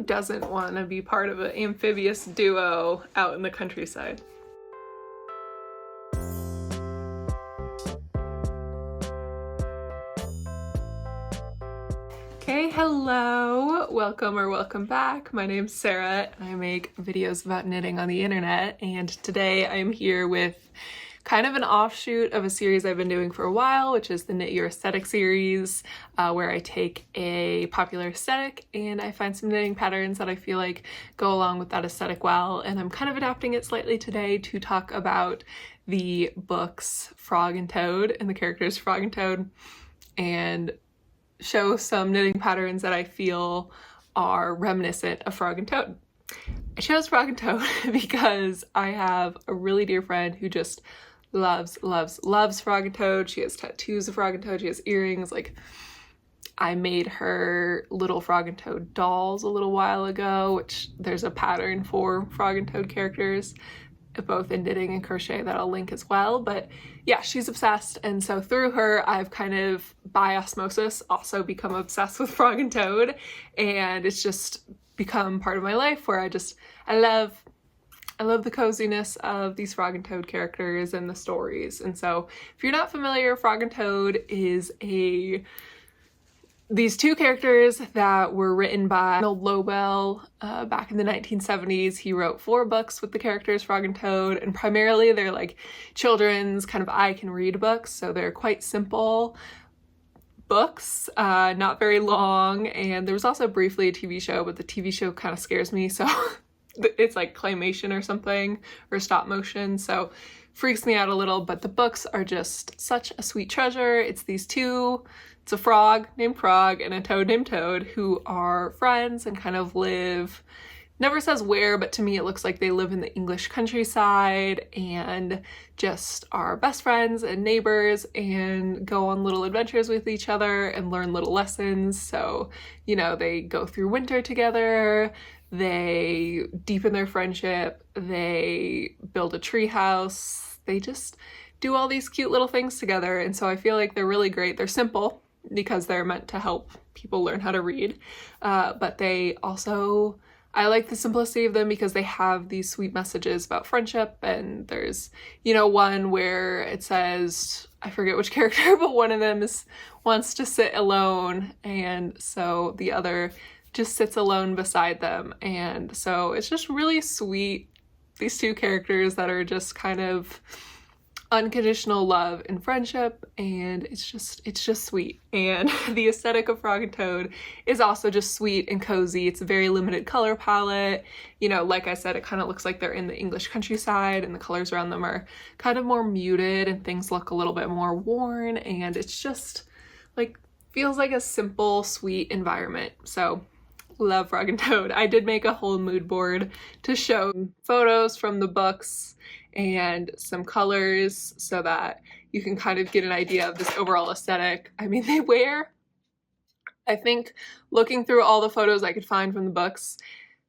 doesn't want to be part of an amphibious duo out in the countryside? Okay, hello, welcome back. My name's Sarah and I make videos about knitting on the internet, and today I'm here with kind of an offshoot of a series I've been doing for a while, which is the Knit Your Aesthetic series, where I take a popular aesthetic and I find some knitting patterns that I feel like go along with that aesthetic well, and I'm kind of adapting it slightly today to talk about the books Frog and Toad and the characters Frog and Toad, and show some knitting patterns that I feel are reminiscent of Frog and Toad. I chose Frog and Toad because I have a really dear friend who just loves Frog and Toad. She has tattoos of Frog and Toad, she has earrings. Like, I made her little Frog and Toad dolls a little while ago, which there's a pattern for Frog and Toad characters, both in knitting and crochet, that I'll link as well. But yeah, she's obsessed, and so through her I've kind of by osmosis also become obsessed with Frog and Toad, and it's just become part of my life where I love the coziness of these Frog and Toad characters and the stories. And so if you're not familiar, Frog and Toad is these two characters that were written by Lobel back in the 1970s. He wrote 4 books with the characters Frog and Toad, and primarily they're like children's kind of I can read books, so they're quite simple books, not very long. And there was also briefly a TV show, but the TV show kind of scares me, so it's like claymation or something, or stop motion, so freaks me out a little. But the books are just such a sweet treasure. It's a frog named Frog and a toad named Toad who are friends and kind of live, never says where, but to me it looks like they live in the English countryside and just are best friends and neighbors and go on little adventures with each other and learn little lessons. So, you know, they go through winter together, they deepen their friendship, they build a tree house, they just do all these cute little things together. And so I feel like they're really great. They're simple because they're meant to help people learn how to read, but they also, I like the simplicity of them because they have these sweet messages about friendship. And there's, you know, one where it says, I forget which character, but one of them wants to sit alone, and so the other just sits alone beside them. And so it's just really sweet, these two characters that are just kind of unconditional love and friendship, and it's just sweet. And the aesthetic of Frog and Toad is also just sweet and cozy. It's a very limited color palette. You know, like I said, it kind of looks like they're in the English countryside, and the colors around them are kind of more muted and things look a little bit more worn, and it's just like feels like a simple, sweet environment. So love Frog and Toad. I did make a whole mood board to show photos from the books and some colors so that you can kind of get an idea of this overall aesthetic. I mean, they wear, I think looking through all the photos I could find from the books,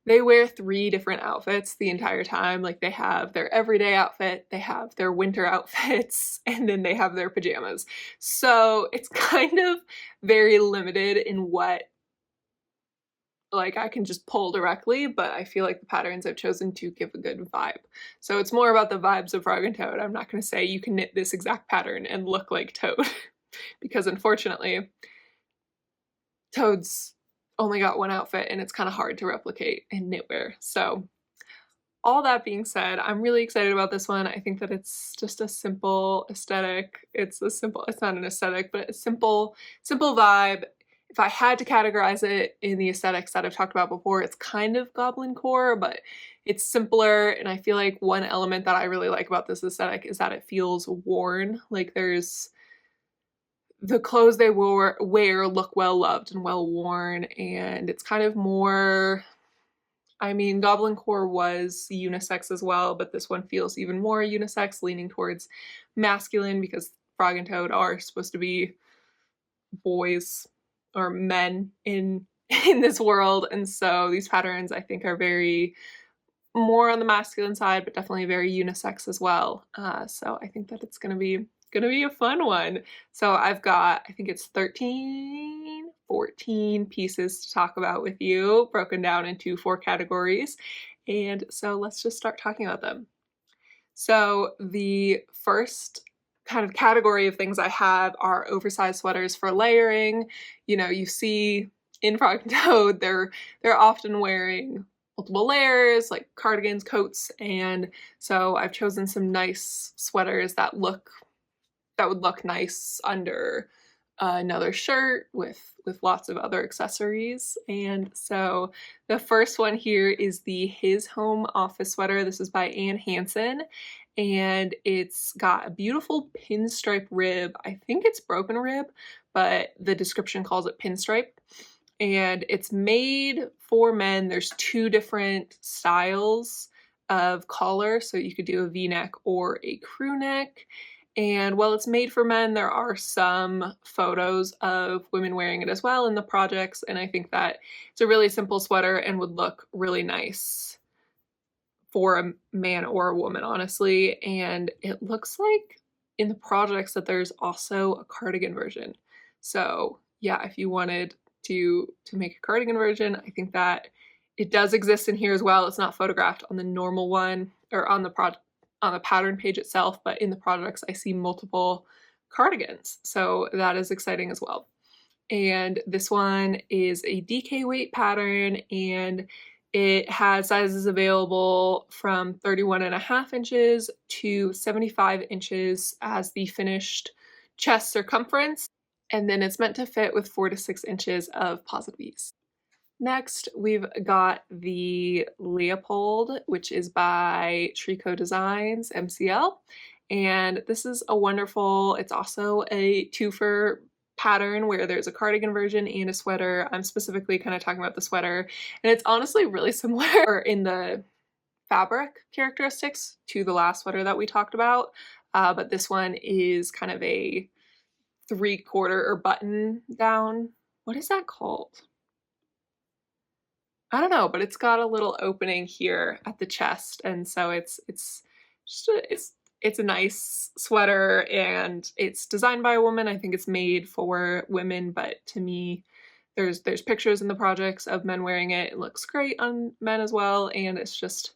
they wear 3 different outfits the entire time. Like, they have their everyday outfit, they have their winter outfits, and then they have their pajamas. So it's kind of very limited in what like I can just pull directly, but I feel like the patterns I've chosen to give a good vibe. So it's more about the vibes of Frog and Toad. I'm not going to say you can knit this exact pattern and look like Toad because unfortunately Toad's only got one outfit and it's kind of hard to replicate in knitwear. So all that being said, I'm really excited about this one. I think that it's just a simple aesthetic. It's not an aesthetic, but a simple vibe. If I had to categorize it in the aesthetics that I've talked about before, it's kind of goblin core, but it's simpler. And I feel like one element that I really like about this aesthetic is that it feels worn. Like, there's the clothes they wear look well loved and well worn, and it's kind of more, I mean, goblin core was unisex as well, but this one feels even more unisex, leaning towards masculine, because Frog and Toad are supposed to be boys or men in this world. And so these patterns I think are very more on the masculine side, but definitely very unisex as well. So I think that it's gonna be a fun one. So I've got, I think it's 13 14 pieces to talk about with you, broken down into 4 categories. And so let's just start talking about them. So the first kind of category of things I have are oversized sweaters for layering. You know, you see in Frog and Toad, they're often wearing multiple layers, like cardigans, coats, and so I've chosen some nice sweaters that would look nice under another shirt with lots of other accessories. And so the first one here is the His Home Office sweater. This is by Anne Hansen, and it's got a beautiful pinstripe rib. I think it's broken rib, but the description calls it pinstripe. And it's made for men. There's 2 different styles of collar, so you could do a V-neck or a crew neck. And while it's made for men, there are some photos of women wearing it as well in the projects, and I think that it's a really simple sweater and would look really nice for a man or a woman, honestly. And it looks like in the projects that there's also a cardigan version. So yeah, if you wanted to make a cardigan version, I think that it does exist in here as well. It's not photographed on the normal one or on the pattern page itself, but in the projects I see multiple cardigans, so that is exciting as well. And this one is a DK weight pattern, and it has sizes available from 31.5 inches to 75 inches as the finished chest circumference, and then it's meant to fit with 4 to 6 inches of positive ease. Next, we've got the Leopold, which is by Trico Designs, MCL. And this is a wonderful, it's also a 2-for pattern where there's a cardigan version and a sweater. I'm specifically kind of talking about the sweater. And it's honestly really similar in the fabric characteristics to the last sweater that we talked about. But this one is kind of a 3/4 or button down. What is that called? I don't know, but it's got a little opening here at the chest, and so it's a nice sweater, and it's designed by a woman. I think it's made for women, but to me, there's pictures in the projects of men wearing it. It looks great on men as well, and it's just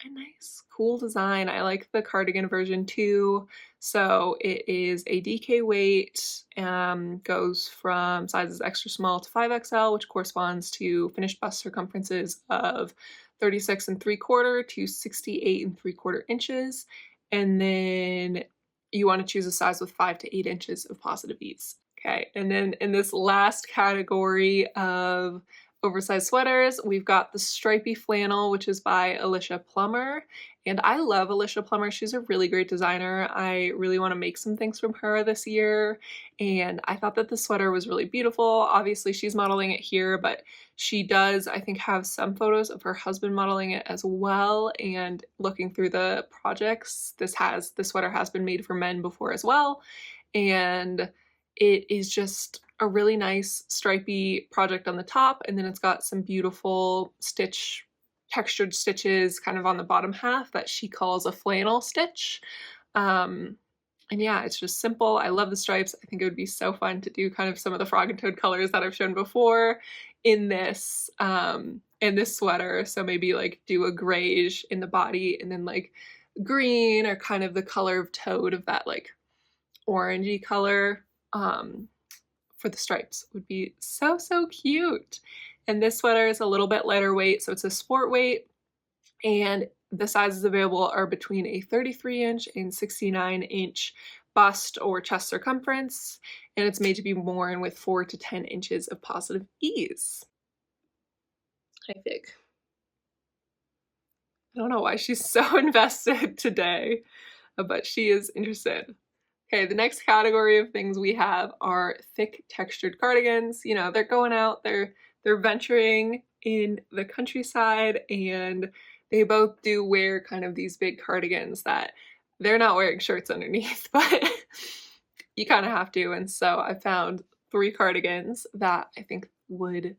a nice, cool design. I like the cardigan version too. So it is a DK weight, goes from sizes extra small to 5XL, which corresponds to finished bust circumferences of 36.75 to 68.75 inches. And then you want to choose a size with 5 to 8 inches of positive ease. Okay, and then in this last category of oversized sweaters, we've got the stripy flannel, which is by Alicia Plummer. And I love Alicia Plummer. She's a really great designer. I really want to make some things from her this year. And I thought that the sweater was really beautiful. Obviously, she's modeling it here, but she does, I think, have some photos of her husband modeling it as well. And looking through the projects, this sweater has been made for men before as well. And it is just a really nice stripy project on the top, and then it's got some beautiful textured stitches kind of on the bottom half that she calls a flannel stitch. And yeah, it's just simple. I love the stripes. I think it would be so fun to do kind of some of the Frog and Toad colors that I've shown before in this sweater. So maybe like do a grayish in the body and then like green or kind of the color of Toad of that like orangey color. For the stripes would be so cute. And this sweater is a little bit lighter weight, so it's a sport weight, and the sizes available are between a 33-inch and 69-inch bust or chest circumference, and it's made to be worn with 4 to 10 inches of positive ease. I think. I don't know why she's so invested today, but she is interested. Okay, the next category of things we have are thick textured cardigans. You know, they're going out, they're venturing in the countryside, and they both do wear kind of these big cardigans that they're not wearing shirts underneath, but you kind of have to. And so I found 3 cardigans that I think would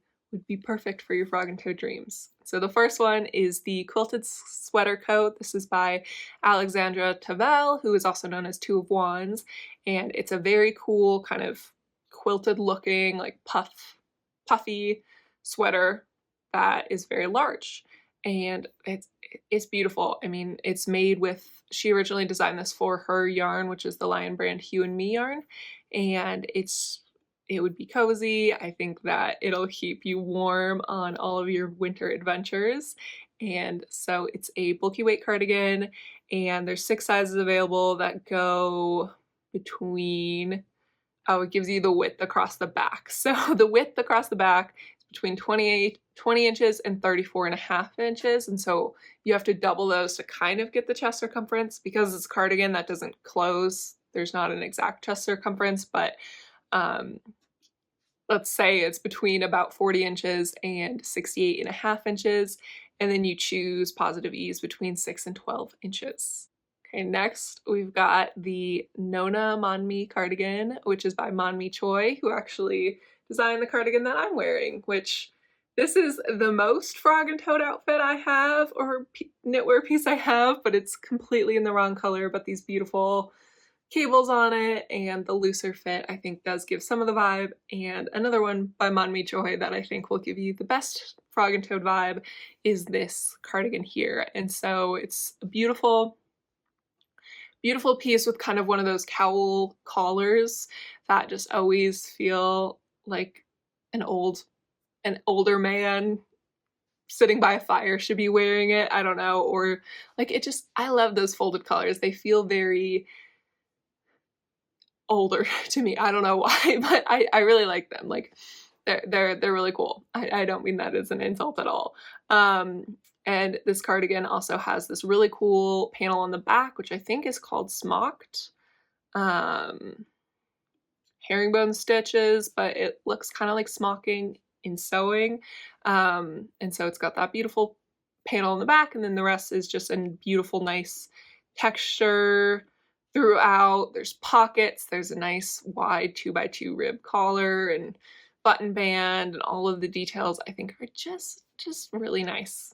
be perfect for your Frog and Toad dreams. So the first one is the quilted sweater coat. This is by Alexandra Tavel, who is also known as 2 of Wands, and it's a very cool kind of quilted looking like puff puffy sweater that is very large, and it's beautiful. I mean, it's made with, she originally designed this for her yarn, which is the Lion brand Hue and Me yarn, and it would be cozy. I think that it'll keep you warm on all of your winter adventures. And so it's a bulky weight cardigan, and there's 6 sizes available that go between, oh, it gives you the width across the back. So the width across the back is between 20 inches and 34.5 inches. And so you have to double those to kind of get the chest circumference. Because it's a cardigan that doesn't close, there's not an exact chest circumference, but let's say it's between about 40 inches and 68.5 inches. And then you choose positive ease between 6 and 12 inches. Okay, next we've got the Nona Monmi cardigan, which is by Monmi Choi, who actually designed the cardigan that I'm wearing, which this is the most frog and toad outfit I have, or knitwear piece I have, but it's completely in the wrong color, but these beautiful cables on it and the looser fit I think does give some of the vibe. And another one by Monmi Choi that I think will give you the best frog and toad vibe is this cardigan here. And so it's a beautiful piece with kind of one of those cowl collars that just always feel like an older man sitting by a fire should be wearing it. I don't know, or like it just, I love those folded collars. They feel very older to me. I don't know why, but I really like them. Like they're really cool. I don't mean that as an insult at all. And this cardigan also has this really cool panel on the back, which I think is called smocked herringbone stitches, but it looks kind of like smocking in sewing. And so it's got that beautiful panel on the back, and then the rest is just a beautiful, nice texture throughout. There's pockets, there's a nice wide 2x2 rib collar and button band, and all of the details I think are just really nice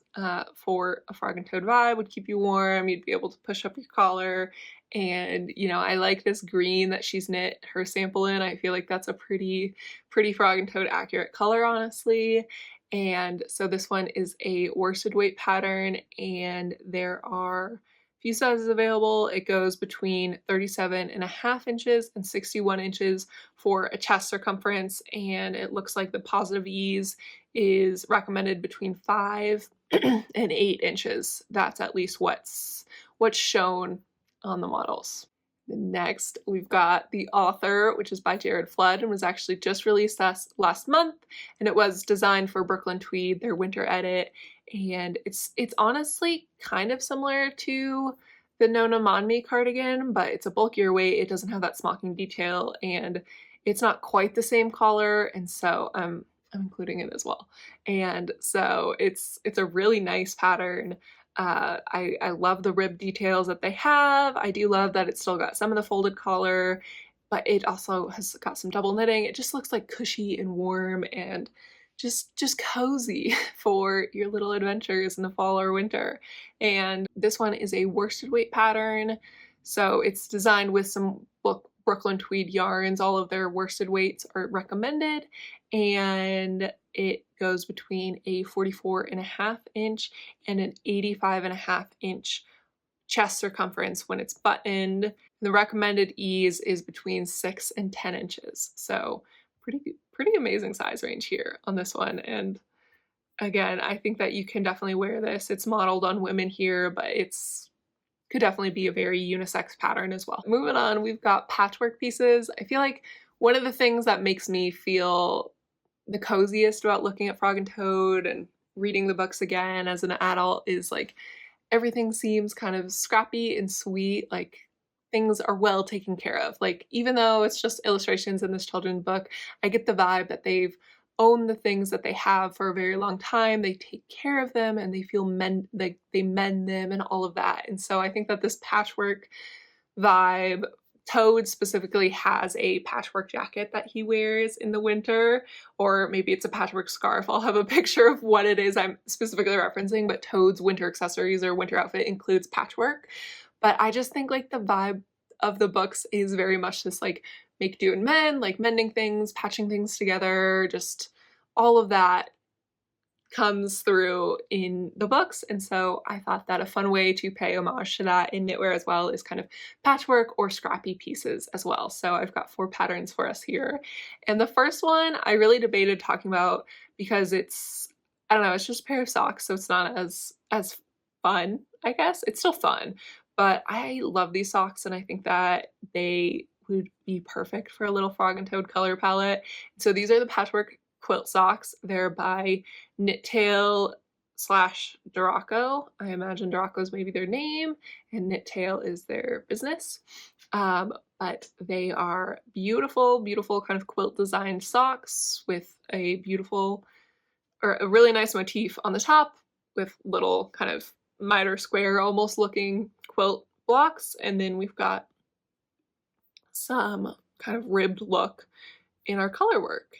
for a frog and toad vibe. Would keep you warm, you'd be able to push up your collar, and you know, I like this green that she's knit her sample in. I feel like that's a pretty frog and toad accurate color, honestly. And so this one is a worsted weight pattern, and there are few sizes available. It goes between 37.5 inches and 61 inches for a chest circumference, and it looks like the positive ease is recommended between 5 and 8 inches. That's at least what's shown on the models. Next, we've got The Author, which is by Jared Flood and was actually just released last month, and it was designed for Brooklyn Tweed, their winter edit. And it's honestly kind of similar to the Nona Monmi cardigan, but it's a bulkier weight. It doesn't have that smocking detail, and it's not quite the same color, and so I'm including it as well. And so it's a really nice pattern. I love the rib details that they have. I do love that it's still got some of the folded collar, but it also has got some double knitting. It just looks like cushy and warm and just cozy for your little adventures in the fall or winter. And this one is a worsted weight pattern, so it's designed with some Brooklyn Tweed yarns. All of their worsted weights are recommended, and it goes between a 44.5 inch and an 85.5 inch chest circumference when it's buttoned. The recommended ease is between 6 and 10 inches. So pretty amazing size range here on this one. And again, I think that you can definitely wear this. It's modeled on women here, but could definitely be a very unisex pattern as well. Moving on, we've got patchwork pieces. I feel like one of the things that makes me feel the coziest about looking at Frog and Toad and reading the books again as an adult is like everything seems kind of scrappy and sweet, like things are well taken care of. Like even though it's just illustrations in this children's book, I get the vibe that they've owned the things that they have for a very long time. They take care of them and they feel they mend them and all of that. And so I think that this patchwork vibe, Toad specifically has a patchwork jacket that he wears in the winter, or maybe it's a patchwork scarf. I'll have a picture of what it is I'm specifically referencing, but Toad's winter accessories or winter outfit includes patchwork. But I just think like the vibe of the books is very much this like make do and mend, like mending things, patching things together, just all of that comes through in the books, and so I thought that a fun way to pay homage to that in knitwear as well is kind of patchwork or scrappy pieces as well. So I've got 4 patterns for us here. And the first one I really debated talking about because it's, I don't know, it's just a pair of socks, so it's not as fun, I guess. It's still fun, but I love these socks and I think that they would be perfect for a little frog and toad color palette. So these are the Patchwork quilt socks. They're by Knittail / Duraco. I imagine Duraco's maybe their name and Knittail is their business. But they are beautiful, beautiful kind of quilt designed socks with a beautiful or a really nice motif on the top with little kind of miter square almost looking quilt blocks. And then we've got some kind of ribbed look in our color work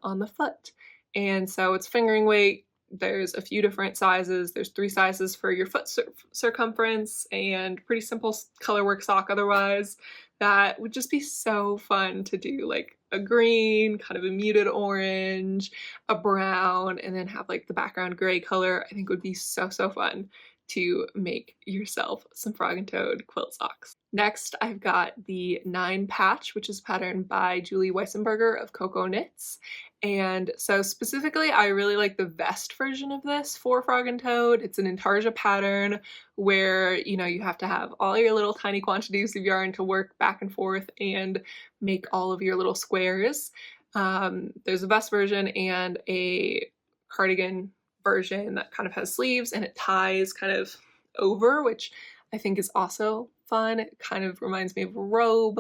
on the foot. And so it's fingering weight. There's a few different sizes. There's 3 sizes for your foot circumference and pretty simple color work sock otherwise. That would just be so fun to do, like a green, kind of a muted orange, a brown, and then have like the background gray color. I think would be so fun to make yourself some frog and toad quilt socks. Next, I've got the 9 patch, which is patterned by Julie Weissenberger of Coco Knits. And so specifically, I really like the vest version of this for frog and toad. It's an intarsia pattern where, you know, you have to have all your little tiny quantities of yarn to work back and forth and make all of your little squares. There's a vest version and a cardigan version that kind of has sleeves and it ties kind of over, which I think is also fun. It kind of reminds me of a robe,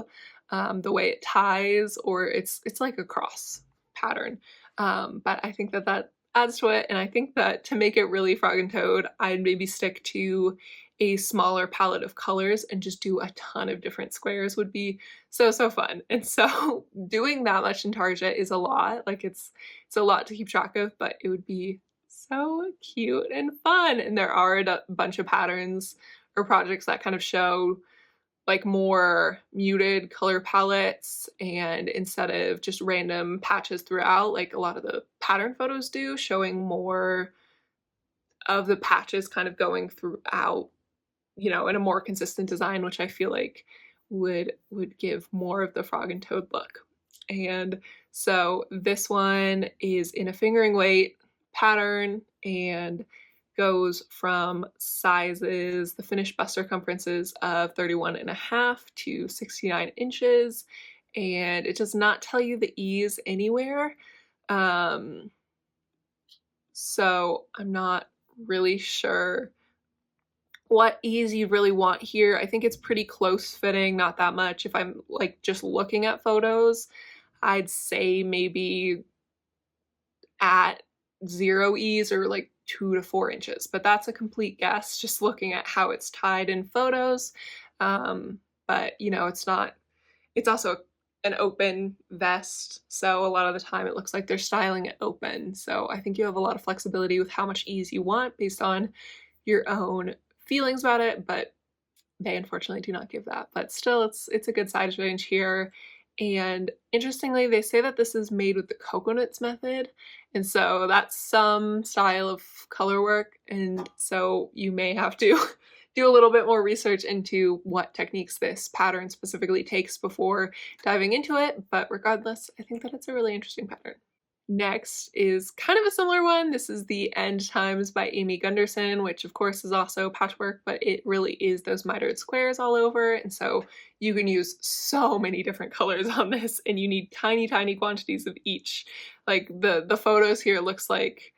the way it ties, or it's like a cross pattern. But I think that that adds to it, and I think that to make it really frog and toad, I'd maybe stick to a smaller palette of colors and just do a ton of different squares would be so fun. And so doing that much intarsia is a lot. Like it's a lot to keep track of, but it would be so cute and fun. And there are a bunch of patterns or projects that kind of show like more muted color palettes, and instead of just random patches throughout, like a lot of the pattern photos do, showing more of the patches kind of going throughout, you know, in a more consistent design, which I feel like would give more of the frog and toad look. And so this one is in a fingering weight pattern and goes from sizes, the finished bust circumferences of 31.5 to 69 inches, and it does not tell you the ease anywhere. So I'm not really sure what ease you really want here. I think it's pretty close fitting, not that much. If I'm like just looking at photos, I'd say maybe at 0 ease or like 2 to 4 inches, but that's a complete guess just looking at how it's tied in photos. But you know, it's also an open vest, so a lot of the time it looks like they're styling it open. So I think you have a lot of flexibility with how much ease you want based on your own feelings about it, but they unfortunately do not give that. But still, it's a good size range here. And interestingly, they say that this is made with the coconuts method, and so that's some style of color work, and so you may have to do a little bit more research into what techniques this pattern specifically takes before diving into it, but regardless, I think that it's a really interesting pattern. Next is kind of a similar one. This is the End Times by Amy Gunderson, which of course is also patchwork, but it really is those mitered squares all over. And so you can use so many different colors on this, and you need tiny quantities of each. Like the photos here looks like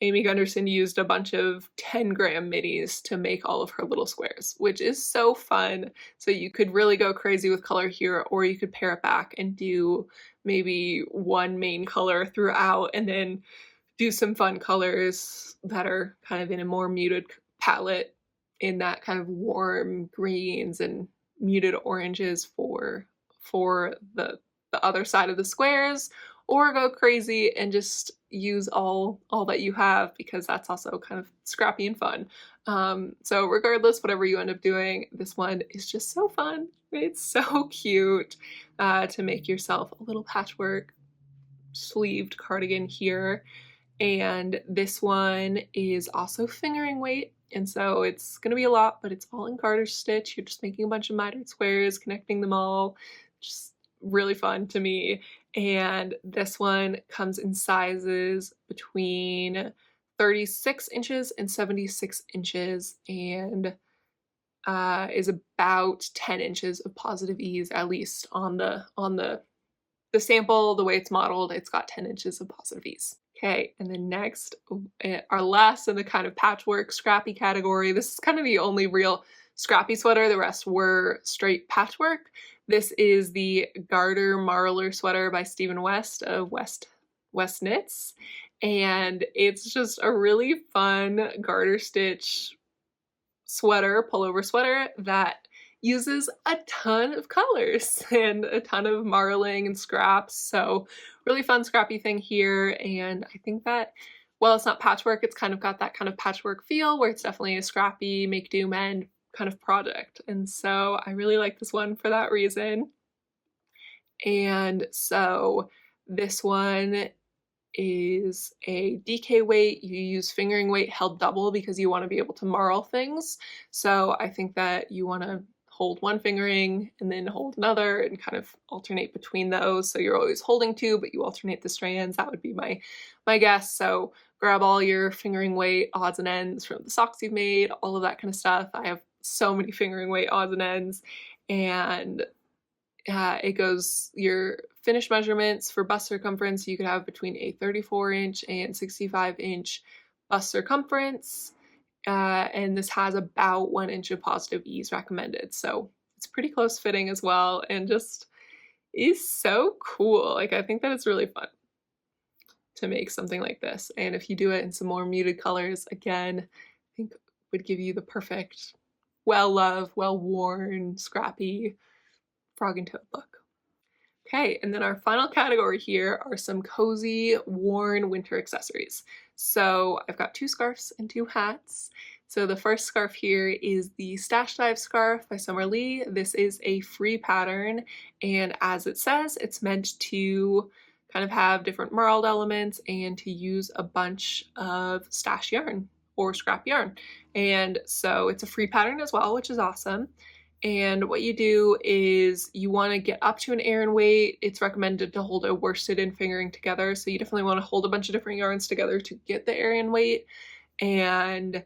Amy Gunderson used a bunch of 10-gram minis to make all of her little squares, which is so fun. So you could really go crazy with color here, or you could pare it back and do maybe one main color throughout and then do some fun colors that are kind of in a more muted palette in that kind of warm greens and muted oranges for the other side of the squares, or go crazy and just use all that you have, because that's also kind of scrappy and fun. So regardless, whatever you end up doing, this one is just so fun. It's so cute to make yourself a little patchwork sleeved cardigan here. And this one is also fingering weight. And so it's going to be a lot, but it's all in garter stitch. You're just making a bunch of mitered squares, connecting them all. Just really fun to me. And this one comes in sizes between 36 inches and 76 inches and is about 10 inches of positive ease, at least on the sample, the way it's modeled, it's got 10 inches of positive ease. Okay, and then next, our last in the kind of patchwork scrappy category. This is kind of the only real scrappy sweater. The rest were straight patchwork. This is the Garter Marler sweater by Stephen West of West Knits. And it's just a really fun garter stitch sweater, pullover sweater that uses a ton of colors and a ton of marling and scraps. So really fun scrappy thing here. And I think that, well, it's not patchwork, it's kind of got that kind of patchwork feel where it's definitely a scrappy make do mend kind of project. And so I really like this one for that reason. And so this one is a DK weight. You use fingering weight held double because you want to be able to marl things. So I think that you want to hold one fingering and then hold another and kind of alternate between those. So you're always holding two, but you alternate the strands. That would be my guess. So grab all your fingering weight odds and ends from the socks you've made, all of that kind of stuff. I have so many fingering weight odds and ends, and it goes your finished measurements for bust circumference. You could have between a 34-inch and 65-inch bust circumference. And this has about 1 inch of positive ease recommended. So it's pretty close fitting as well, and just is so cool. Like, I think that it's really fun to make something like this. And if you do it in some more muted colors, again, I think would give you the perfect, well-loved, well-worn, scrappy frog and toad look. Okay, and then our final category here are some cozy, worn winter accessories. So I've got 2 scarves and 2 hats. So the first scarf here is the Stash Dive scarf by Summer Lee. This is a free pattern, and as it says, it's meant to kind of have different marled elements and to use a bunch of stash yarn or scrap yarn. And so it's a free pattern as well, which is awesome. And what you do is you want to get up to an Aran weight. It's recommended to hold a worsted and fingering together. So you definitely want to hold a bunch of different yarns together to get the Aran weight. And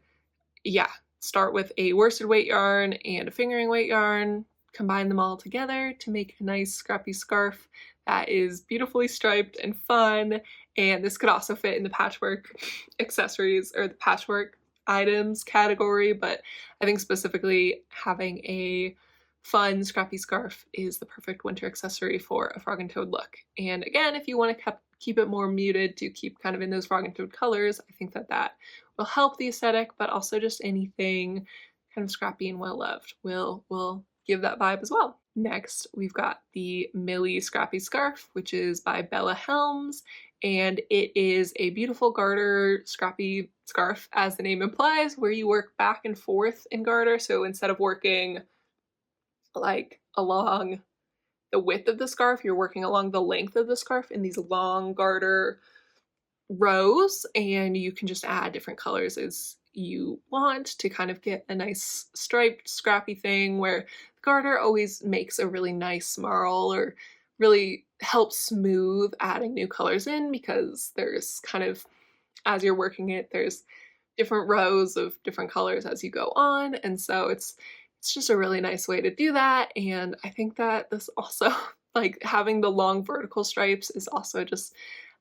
yeah, start with a worsted weight yarn and a fingering weight yarn. Combine them all together to make a nice scrappy scarf that is beautifully striped and fun. And this could also fit in the patchwork accessories or the patchwork items category, but I think specifically having a fun scrappy scarf is the perfect winter accessory for a frog and toad look. And again, if you want to keep it more muted to keep kind of in those frog and toad colors, I think that that will help the aesthetic, but also just anything kind of scrappy and well-loved will give that vibe as well. Next, we've got the Millie Scrappy Scarf, which is by Bella Helms, and it is a beautiful garter scrappy scarf, as the name implies, where you work back and forth in garter. So instead of working like along the width of the scarf, you're working along the length of the scarf in these long garter rows, and you can just add different colors as you want to kind of get a nice striped scrappy thing, where the garter always makes a really nice marl or really helps smooth adding new colors in, because there's kind of, as you're working it, there's different rows of different colors as you go on, and so it's just a really nice way to do that. And I think that this also, like, having the long vertical stripes is also just,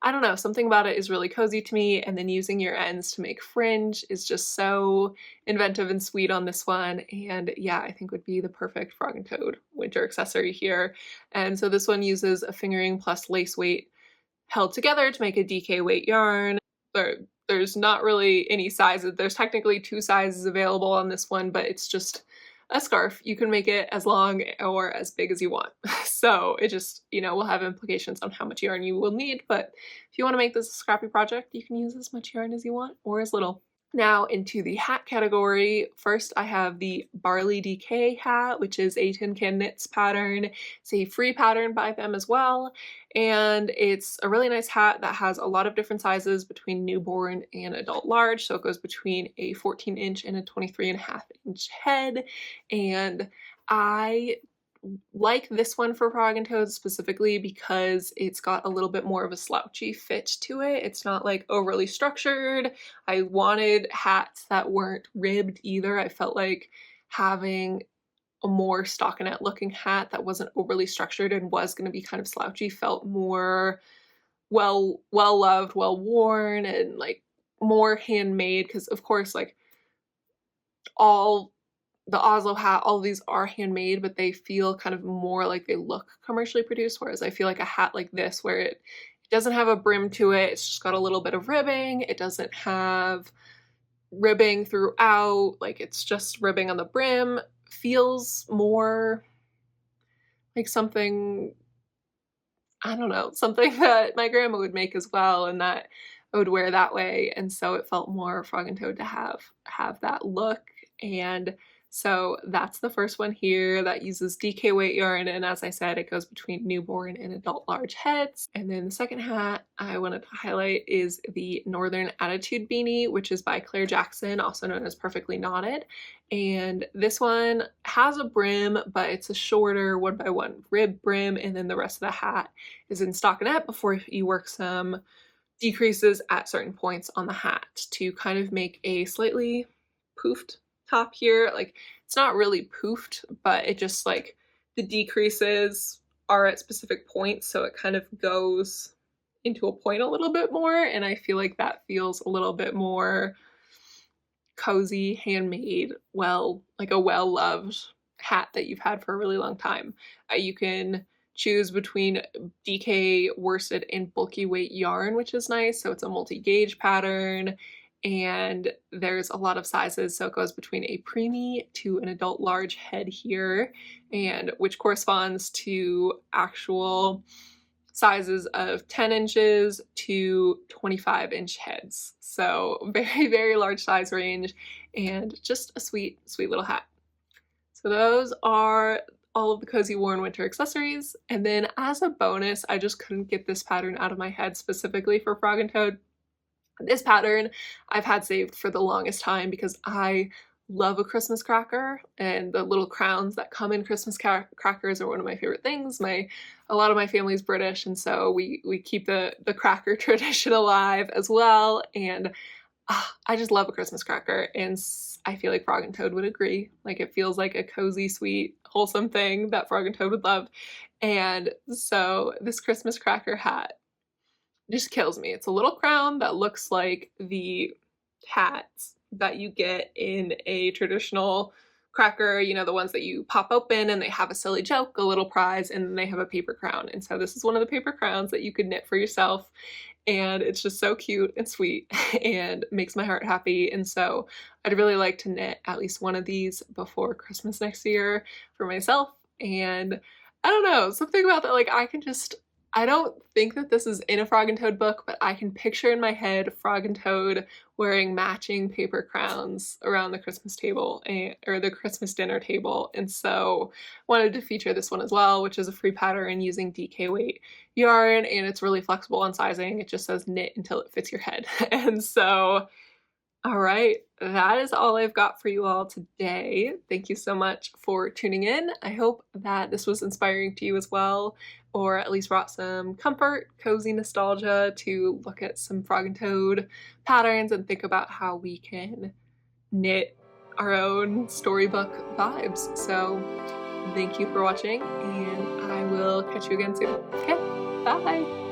I don't know, something about it is really cozy to me, and then using your ends to make fringe is just so inventive and sweet on this one, and yeah, I think would be the perfect frog and toad winter accessory here. And so this one uses a fingering plus lace weight held together to make a DK weight yarn. There's not really any sizes. There's technically 2 sizes available on this one, but it's just a scarf. You can make it as long or as big as you want. So it just, you know, will have implications on how much yarn you will need, but if you want to make this a scrappy project, you can use as much yarn as you want or as little. Now into the hat category. First, I have the Barley DK hat, which is a Tin Can Knits pattern. It's a free pattern by them as well, and it's a really nice hat that has a lot of different sizes between newborn and adult large. So it goes between a 14-inch and a 23.5-inch head, and I like this one for Frog and Toad specifically because it's got a little bit more of a slouchy fit to it. It's not like overly structured. I wanted hats that weren't ribbed either. I felt like having a more stockinette looking hat that wasn't overly structured and was going to be kind of slouchy felt more well loved, well worn, and like more handmade, because of course like all the Oslo hat, all of these are handmade, but they feel kind of more like they look commercially produced, whereas I feel like a hat like this, where it doesn't have a brim to it, it's just got a little bit of ribbing, it doesn't have ribbing throughout, like it's just ribbing on the brim, feels more like something, I don't know, something that my grandma would make as well, and that I would wear that way, and so it felt more Frog and Toad to have that look. And so that's the first one here that uses DK weight yarn, and as I said, it goes between newborn and adult large heads. And then the second hat I wanted to highlight is the Northern Attitude beanie, which is by Claire Jackson, also known as Perfectly Knotted. And this one has a brim, but it's a shorter 1x1 rib brim, and then the rest of the hat is in stockinette before you work some decreases at certain points on the hat to kind of make a slightly poofed top here. Like it's not really poofed, but it just like the decreases are at specific points, so it kind of goes into a point a little bit more, and I feel like that feels a little bit more cozy, handmade, well, like a well-loved hat that you've had for a really long time. You can choose between DK worsted and bulky weight yarn, which is nice, so it's a multi-gauge pattern, and there's a lot of sizes, so it goes between a preemie to an adult large head here, and which corresponds to actual sizes of 10 inches to 25-inch heads. So very, very large size range, and just a sweet, sweet little hat. So those are all of the Cozy Worn Winter accessories. And then as a bonus, I just couldn't get this pattern out of my head specifically for Frog and Toad. This pattern I've had saved for the longest time because I love a Christmas cracker, and the little crowns that come in Christmas crackers are one of my favorite things. A lot of my family's British, and so we keep the cracker tradition alive as well, and I just love a Christmas cracker, and I feel like Frog and Toad would agree. Like it feels like a cozy, sweet, wholesome thing that Frog and Toad would love. And so this Christmas cracker hat just kills me. It's a little crown that looks like the hats that you get in a traditional cracker, you know, the ones that you pop open and they have a silly joke, a little prize, and then they have a paper crown. And so this is one of the paper crowns that you could knit for yourself, and it's just so cute and sweet and makes my heart happy. And so I'd really like to knit at least one of these before Christmas next year for myself. And I don't know, something about that, like I don't think that this is in a Frog and Toad book, but I can picture in my head Frog and Toad wearing matching paper crowns around the Christmas table, or the Christmas dinner table, and so wanted to feature this one as well, which is a free pattern using DK weight yarn, and it's really flexible on sizing. It just says knit until it fits your head. And so, all right, that is all I've got for you all today. Thank you so much for tuning in. I hope that this was inspiring to you as well, or at least brought some comfort, cozy nostalgia to look at some Frog and Toad patterns and think about how we can knit our own storybook vibes. So thank you for watching, and I will catch you again soon. Okay, bye!